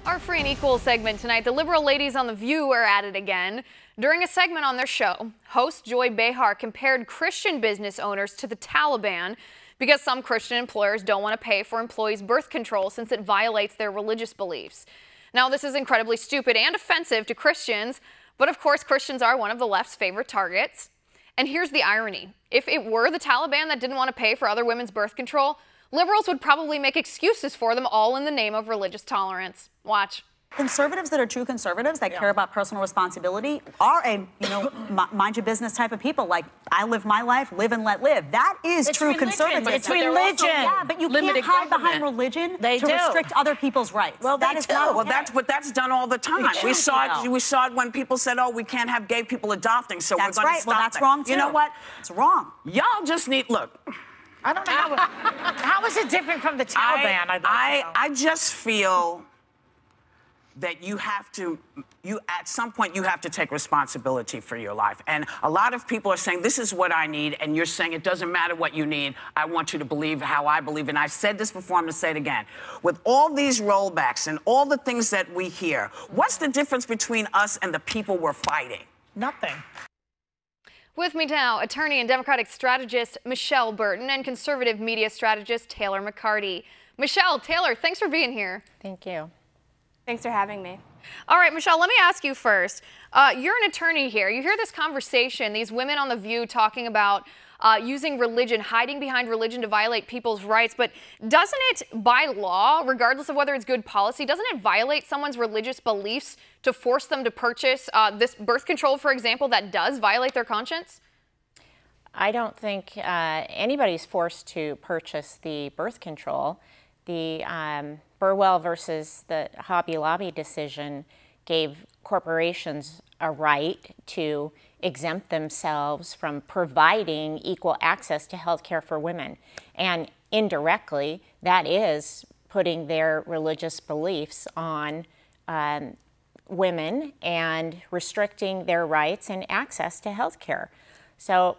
Our Free and Equal segment tonight, the liberal ladies on The View are at it again. During a segment on their show, host Joy Behar compared Christian business owners to the Taliban because some Christian employers don't want to pay for employees' birth control since it violates their religious beliefs. Now, this is incredibly stupid and offensive to Christians, but of course Christians are one of the left's favorite targets. And here's the irony. If it were the Taliban that didn't want to pay for other women's birth control, liberals would probably make excuses for them, all in the name of religious tolerance. Watch. Conservatives that are true conservatives that care about personal responsibility are a, mind your business type of people. Like, I live my life, live and let live. That is true conservatism. It's religion. Yeah, but you can't hide behind religion to restrict other people's rights. Well, that is not okay. Well, that's done all the time. We saw it when people said, "Oh, we can't have gay people adopting, so we're going to stop that." Well, that's wrong too. You know what? It's wrong. Y'all just need look. I don't know how is it different from the Taliban? I just feel that you have to, at some point, you have to take responsibility for your life. And a lot of people are saying, this is what I need, and you're saying it doesn't matter what you need. I want you to believe how I believe. And I've said this before, I'm going to say it again. With all these rollbacks and all the things that we hear, what's the difference between us and the people we're fighting? Nothing. With me now, attorney and Democratic strategist Michelle Burton and conservative media strategist Taylor McCarty. Michelle, Taylor, thanks for being here. Thank you. Thanks for having me. All right, Michelle, let me ask you first. You're an attorney here. You hear this conversation, these women on The View talking about using religion, hiding behind religion to violate people's rights. But doesn't it, by law, regardless of whether it's good policy, doesn't it violate someone's religious beliefs to force them to purchase this birth control, for example, that does violate their conscience? I don't think anybody's forced to purchase the birth control. The Burwell versus the Hobby Lobby decision gave corporations a right to exempt themselves from providing equal access to health care for women. And indirectly, that is putting their religious beliefs on women and restricting their rights and access to health care. So,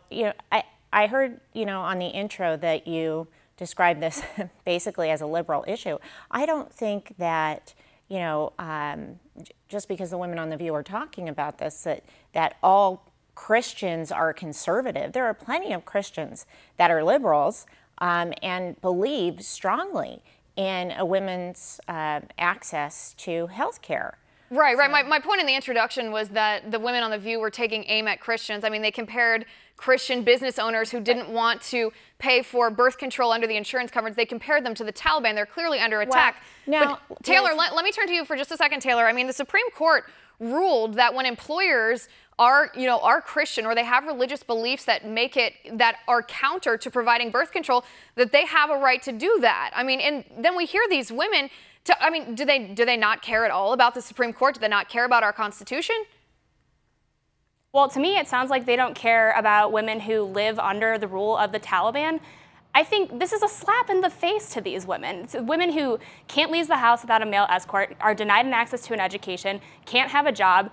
I heard, on the intro that you describe this basically as a liberal issue. I don't think that, just because the women on The View are talking about this, that all Christians are conservative. There are plenty of Christians that are liberals and believe strongly in a women's access to health care. Right. My point in the introduction was that the women on The View were taking aim at Christians. I mean, they compared Christian business owners who didn't want to pay for birth control under the insurance coverage. They compared them to the Taliban. They're clearly under attack. Well, but Taylor, let me turn to you for just a second, Taylor. I mean, the Supreme Court ruled that when employers are Christian or they have religious beliefs that are counter to providing birth control, that they have a right to do that. I mean, and then we hear these women. Do they not care at all about the Supreme Court? Do they not care about our Constitution? Well, to me, it sounds like they don't care about women who live under the rule of the Taliban. I think this is a slap in the face to these women. It's women who can't leave the house without a male escort, are denied an access to an education, can't have a job,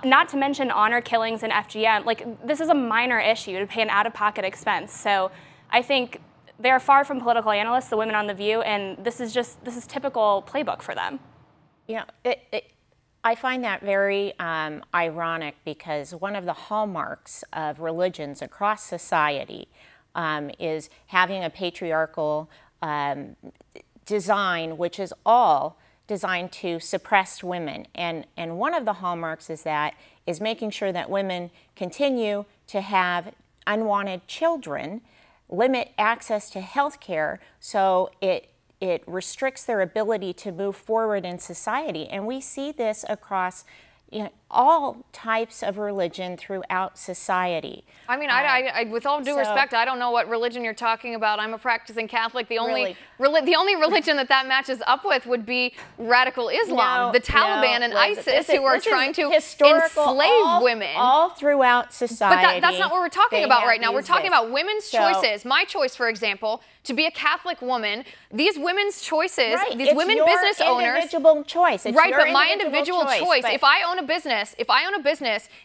not to mention honor killings and FGM. Like, this is a minor issue to pay an out-of-pocket expense. So I think they're far from political analysts, the women on The View, and this is typical playbook for them. I find that very ironic because one of the hallmarks of religions across society is having a patriarchal design, which is all designed to suppress women. And one of the hallmarks is making sure that women continue to have unwanted children, limit access to health care, so it restricts their ability to move forward in society. And we see this across all types of religion throughout society. I mean, I with all due respect, I don't know what religion you're talking about. I'm a practicing Catholic. The only religion that matches up with would be radical Islam, the Taliban and ISIS, who are trying to enslave women. All throughout society. But that's not what we're talking about right now. We're talking about women's choices. My choice, for example, to be a Catholic woman. These women's choices, these women business owners. Individual choice. It's right, but my individual choice. If I own a business,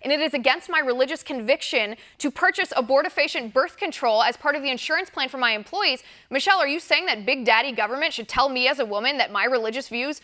and it is against my religious conviction to purchase abortifacient birth control as part of the insurance plan for my employees, Michelle, are you saying that big daddy government should tell me as a woman that my religious views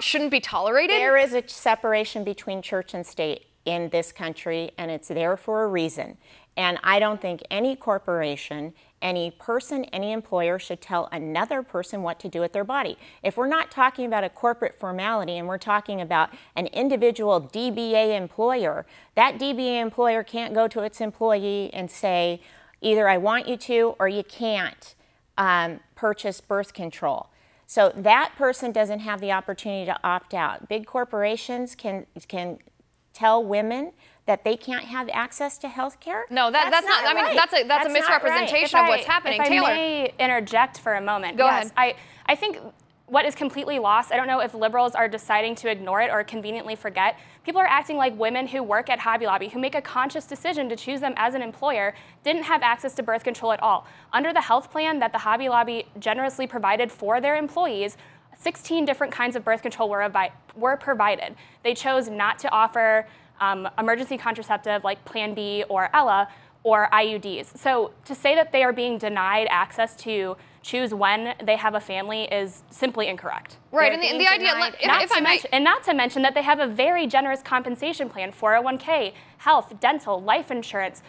shouldn't be tolerated? There is a separation between church and state in this country, and it's there for a reason. And I don't think any corporation, any person, any employer should tell another person what to do with their body. If we're not talking about a corporate formality and we're talking about an individual DBA employer, that DBA employer can't go to its employee and say, either I want you to or you can't purchase birth control. So that person doesn't have the opportunity to opt out. Big corporations can tell women that they can't have access to health care? No, that's not right. I mean, that's a misrepresentation of what's happening. Taylor. If I may interject for a moment. Go ahead. I think what is completely lost, I don't know if liberals are deciding to ignore it or conveniently forget, people are acting like women who work at Hobby Lobby, who make a conscious decision to choose them as an employer, didn't have access to birth control at all. Under the health plan that the Hobby Lobby generously provided for their employees, 16 different kinds of birth control were provided. They chose not to offer emergency contraceptive like Plan B or Ella or IUDs. So to say that they are being denied access to choose when they have a family is simply incorrect. Right, and the idea, not to mention that they have a very generous compensation plan, 401k, health, dental, life insurance.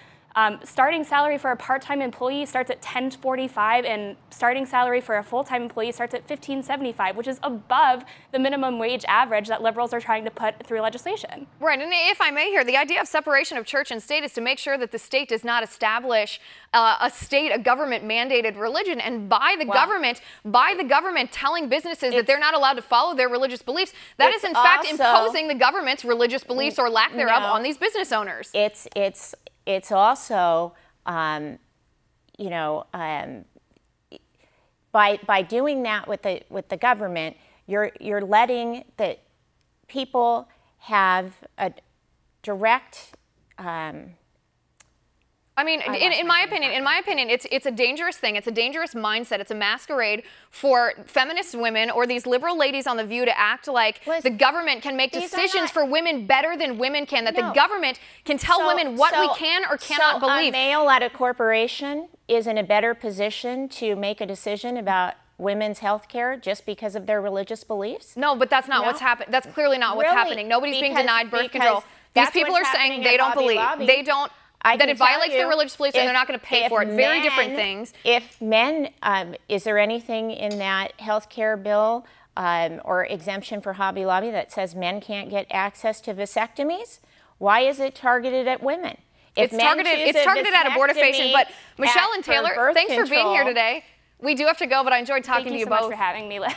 Starting salary for a part-time employee starts at $10.45, and starting salary for a full-time employee starts at $15.75, which is above the minimum wage average that liberals are trying to put through legislation. Right, and if I may here, the idea of separation of church and state is to make sure that the state does not establish a government-mandated religion, and by the government telling businesses that they're not allowed to follow their religious beliefs, that is in fact imposing the government's religious beliefs or lack thereof on these business owners. It's also, you know, by doing that with the government, you're letting the people have a direct. I mean, in my opinion, it's a dangerous thing. It's a dangerous mindset. It's a masquerade for feminist women or these liberal ladies on The View to act like the government can make decisions for women better than women can, that the government can tell women what we can or cannot believe. A male at a corporation is in a better position to make a decision about women's health care just because of their religious beliefs? No, but that's not what's happening. That's clearly not what's happening. Nobody's being denied birth control. These people are saying they don't believe. They don't. That it violates their religious beliefs and they're not going to pay for it. Very different things. If men, is there anything in that health care bill or exemption for Hobby Lobby that says men can't get access to vasectomies? Why is it targeted at women? It's targeted at abortifacient. But Michelle and Taylor, thanks for being here today. We do have to go, but I enjoyed talking to you both. Thank you so much for having me, Liz.